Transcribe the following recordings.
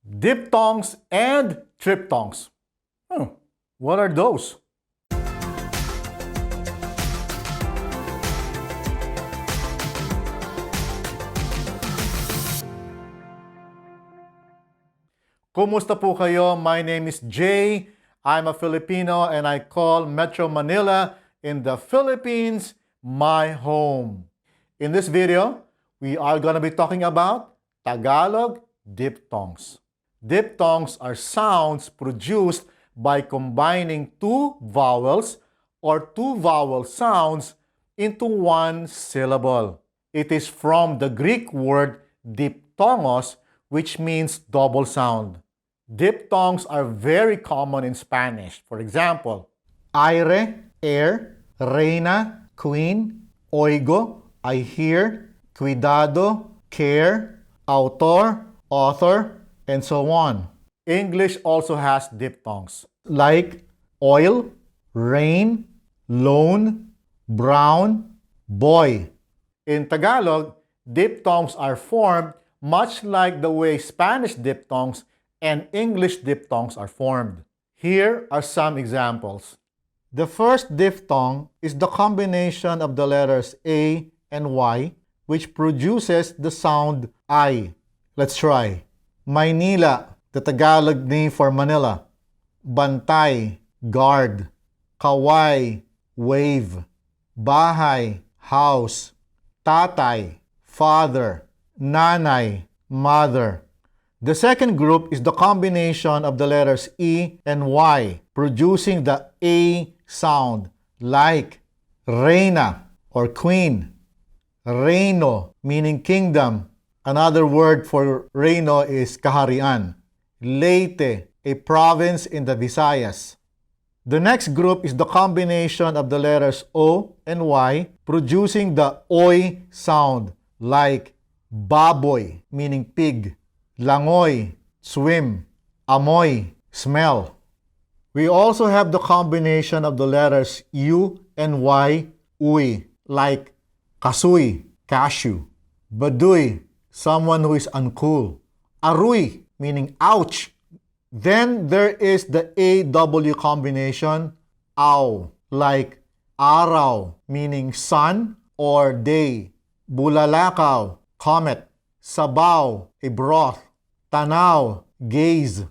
Diphthongs and triphthongs. What are those? Kumusta po kayo? My name is Jay. I'm a Filipino and I call Metro Manila in the Philippines my home. In this video, we are going to be talking about Tagalog diphthongs. Diphthongs are sounds produced by combining two vowels or two vowel sounds into one syllable. It is from the Greek word diphthongos, which means double sound. Diphthongs are very common in Spanish. For example, aire, air, reina, queen, oigo, I hear, cuidado, care, autor, author, and so on. English also has diphthongs like oil, rain, loan, brown, boy. In Tagalog, diphthongs are formed much like the way Spanish diphthongs and English diphthongs are formed. Here are some examples. The first diphthong is the combination of the letters A and Y, which produces the sound I. Let's try. Maynila, the Tagalog name for Manila. Bantay, guard. Kaway, wave. Bahay, house. Tatay, father. Nanay, mother. The second group is the combination of the letters E and Y, producing the A sound, like reina or queen, reino, meaning kingdom. Another word for reino is kaharian. Leyte, a province in the Visayas. The next group is the combination of the letters O and Y, producing the OY sound, like baboy, meaning pig. Langoy, swim. Amoy, smell. We also have the combination of the letters U and Y, uy, like kasuy, cashew. Baduy, someone who is uncool. Aruy, meaning ouch. Then there is the AW combination, aw, like araw, meaning sun or day. Bulalakaw, comet. Sabaw, a broth. Tanaw, gaze.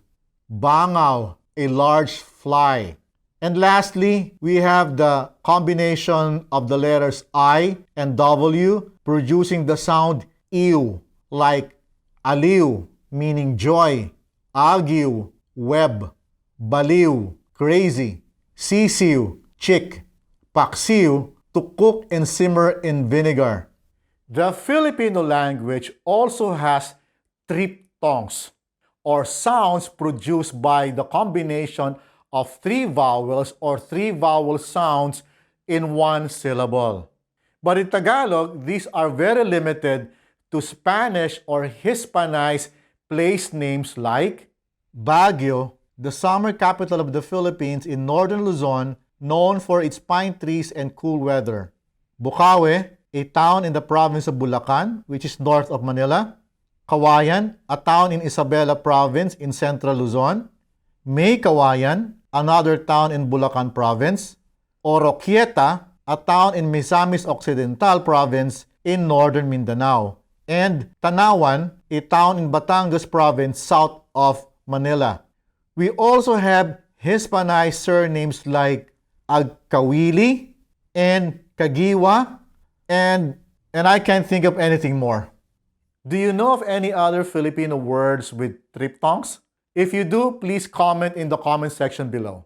Bangaw, a large fly. And lastly, we have the combination of the letters I and W producing the sound ew, like aliw, meaning joy. Agiw, web. Baliw, crazy. Sisiw, chick. Paksiw, to cook and simmer in vinegar. The Filipino language also has triphthongs, or sounds produced by the combination of three vowels or three vowel sounds in one syllable. But in Tagalog, these are very limited to Spanish or Hispanized place names like Baguio, the summer capital of the Philippines in northern Luzon, known for its pine trees and cool weather. Bukawe, a town in the province of Bulacan, which is north of Manila. Kawayan, a town in Isabela province in central Luzon. May Kawayan, another town in Bulacan province. Oroquieta, a town in Misamis Occidental province in northern Mindanao. And Tanawan, a town in Batangas province south of Manila. We also have Hispanized surnames like Agkawili and Kagiwa, and I can't think of anything more. Do you know of any other Filipino words with triphthongs? If you do, please comment in the comment section below.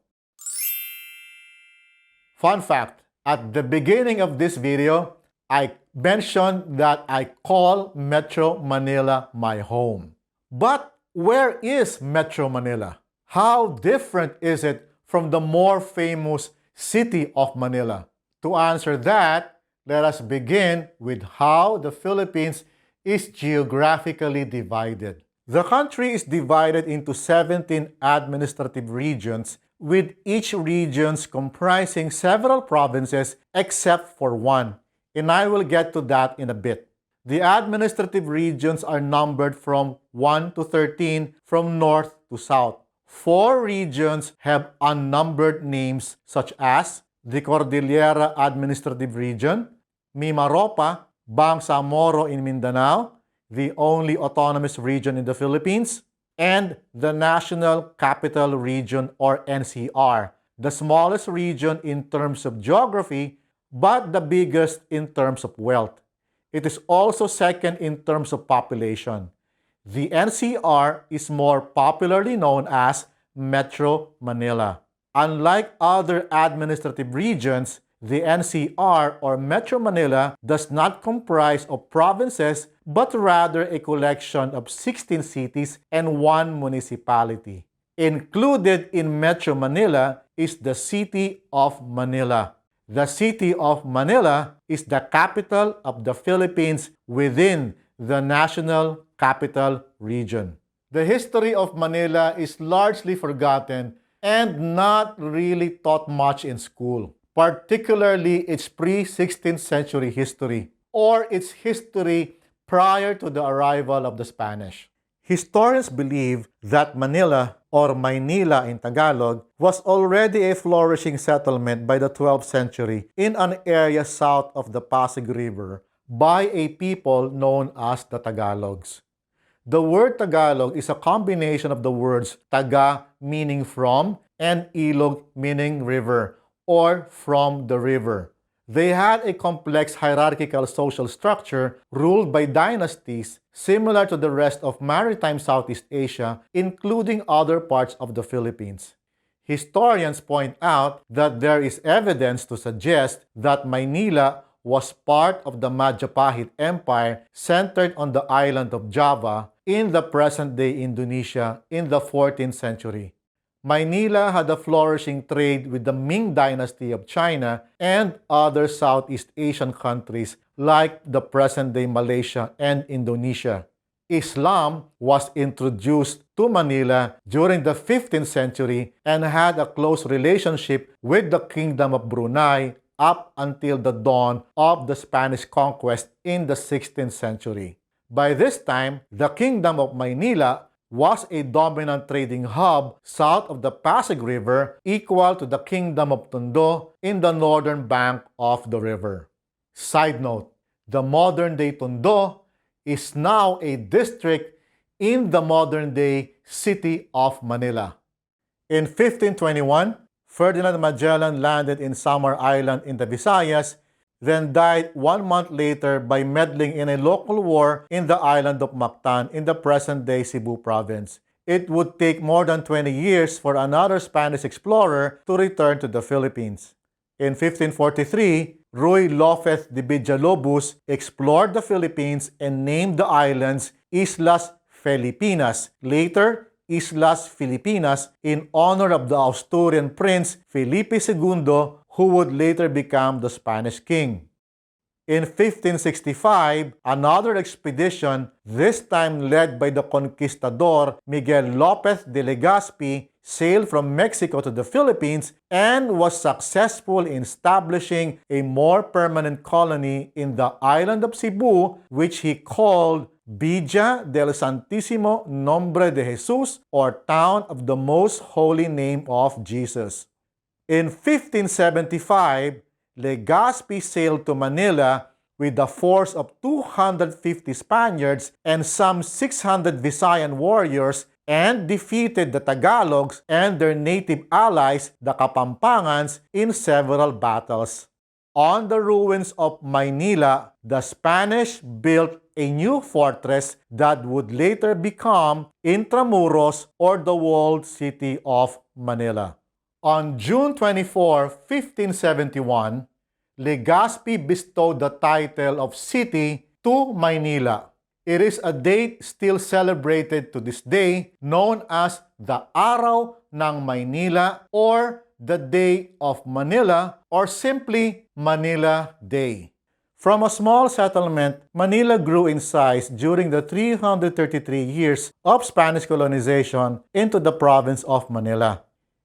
Fun fact, at the beginning of this video, I mentioned that I call Metro Manila my home. But where is Metro Manila? How different is it from the more famous city of Manila? To answer that, let us begin with how the Philippines is geographically divided. The country is divided into 17 administrative regions, with each region comprising several provinces except for one, and I will get to that in a bit. The administrative regions are numbered from 1 to 13 from north to south. 4 regions have unnumbered names such as the Cordillera Administrative Region, Mimaropa, Bangsamoro in Mindanao, the only autonomous region in the Philippines, and the National Capital Region or NCR, the smallest region in terms of geography but the biggest in terms of wealth. It is also second in terms of population. The NCR is more popularly known as Metro Manila. Unlike other administrative regions, the NCR or Metro Manila does not comprise of provinces but rather a collection of 16 cities and 1 municipality. Included in Metro Manila is the city of Manila. The city of Manila is the capital of the Philippines within the National Capital Region. The history of Manila is largely forgotten and not really taught much in school, particularly its pre-16th century history or its history prior to the arrival of the Spanish. Historians believe that Manila, or Maynila in Tagalog, was already a flourishing settlement by the 12th century in an area south of the Pasig River by a people known as the Tagalogs. The word Tagalog is a combination of the words Taga meaning from and Ilog meaning river or from the river. They had a complex hierarchical social structure ruled by dynasties similar to the rest of maritime Southeast Asia, including other parts of the Philippines. Historians point out that there is evidence to suggest that Maynila was part of the Majapahit Empire centered on the island of Java in the present-day Indonesia in the 14th century. Maynila had a flourishing trade with the Ming Dynasty of China and other Southeast Asian countries like the present-day Malaysia and Indonesia. Islam was introduced to Manila during the 15th century and had a close relationship with the Kingdom of Brunei up until the dawn of the Spanish conquest in the 16th century. By this time, the Kingdom of Maynila was a dominant trading hub south of the Pasig River, equal to the Kingdom of Tondo in the northern bank of the river. Side note, the modern-day Tondo is now a district in the modern-day city of Manila. In 1521, Ferdinand Magellan landed in Samar Island in the Visayas, then died 1 month later by meddling in a local war in the island of Mactan in the present-day Cebu province. It would take more than 20 years for another Spanish explorer to return to the Philippines. In 1543, Ruy Lopez de Villalobos explored the Philippines and named the islands Islas Filipinas, later Islas Filipinas, in honor of the Asturian prince Felipe II, who would later become the Spanish king. In 1565, another expedition, this time led by the conquistador Miguel Lopez de Legaspi, sailed from Mexico to the Philippines and was successful in establishing a more permanent colony in the island of Cebu, which he called Villa del Santísimo Nombre de Jesus, or Town of the Most Holy Name of Jesus. In 1575, Legaspi sailed to Manila with a force of 250 Spaniards and some 600 Visayan warriors and defeated the Tagalogs and their native allies, the Kapampangans, in several battles. On the ruins of Maynila, the Spanish built a new fortress that would later become Intramuros, or the walled city of Manila. On June 24, 1571, Legaspi bestowed the title of city to Maynila. It is a date still celebrated to this day, known as the Araw ng Maynila or the Day of Manila, or simply Manila Day. From a small settlement, Manila grew in size during the 333 years of Spanish colonization into the province of Manila.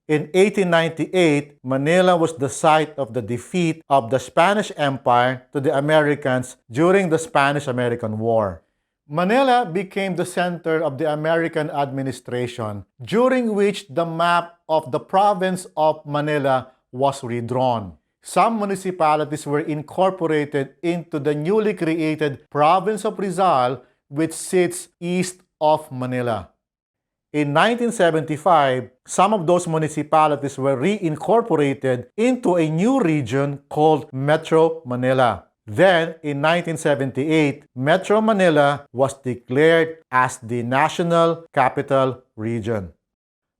In 1898, Manila was the site of the defeat of the Spanish Empire to the Americans during the Spanish-American War. Manila became the center of the American administration, during which the map of the province of Manila was redrawn. Some municipalities were incorporated into the newly created province of Rizal, which sits east of Manila. In 1975, some of those municipalities were reincorporated into a new region called Metro Manila. Then, in 1978, Metro Manila was declared as the National Capital Region.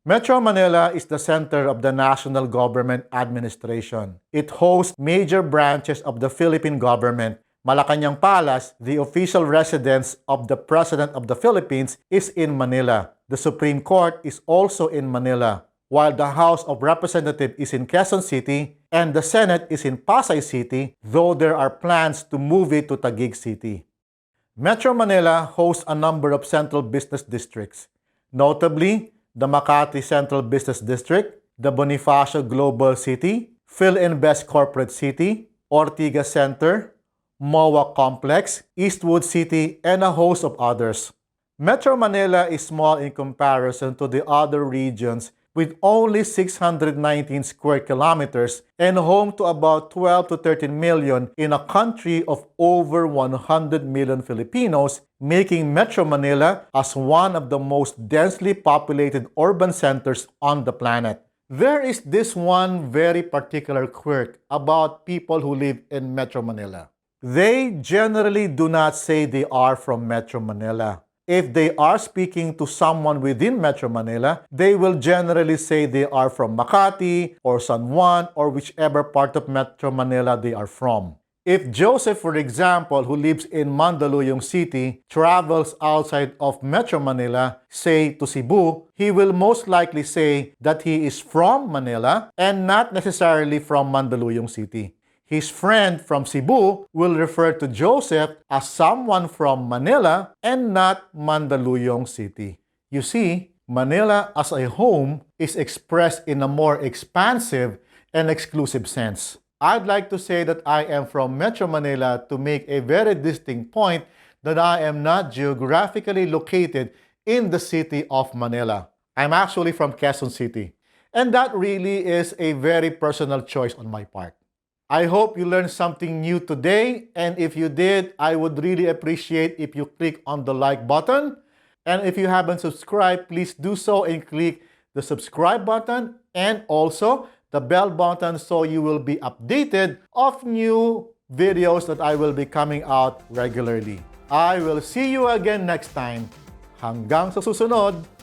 Metro Manila is the center of the national government administration. It hosts major branches of the Philippine government. Malacanang Palace, the official residence of the President of the Philippines, is in Manila. The Supreme Court is also in Manila, while the House of Representatives is in Quezon City and the Senate is in Pasay City, though there are plans to move it to Taguig City. Metro Manila hosts a number of central business districts, notably the Makati Central Business District, the Bonifacio Global City, Philinvest Corporate City, Ortigas Center, MOA Complex, Eastwood City, and a host of others. Metro Manila is small in comparison to the other regions with only 619 square kilometers and home to about 12 to 13 million in a country of over 100 million Filipinos, making Metro Manila as one of the most densely populated urban centers on the planet. There is this one very particular quirk about people who live in Metro Manila. They generally do not say they are from Metro Manila. If they are speaking to someone within Metro Manila, they will generally say they are from Makati or San Juan or whichever part of Metro Manila they are from. If Joseph, for example, who lives in Mandaluyong City, travels outside of Metro Manila, say to Cebu, he will most likely say that he is from Manila and not necessarily from Mandaluyong City. His friend from Cebu will refer to Joseph as someone from Manila and not Mandaluyong City. You see, Manila as a home is expressed in a more expansive and exclusive sense. I'd like to say that I am from Metro Manila to make a very distinct point that I am not geographically located in the city of Manila. I'm actually from Quezon City. And that really is a very personal choice on my part. I hope you learned something new today, and if you did, I would really appreciate if you click on the like button. And if you haven't subscribed, please do so and click the subscribe button and also the bell button so you will be updated of new videos that I will be coming out regularly. I will see you again next time. Hanggang sa susunod!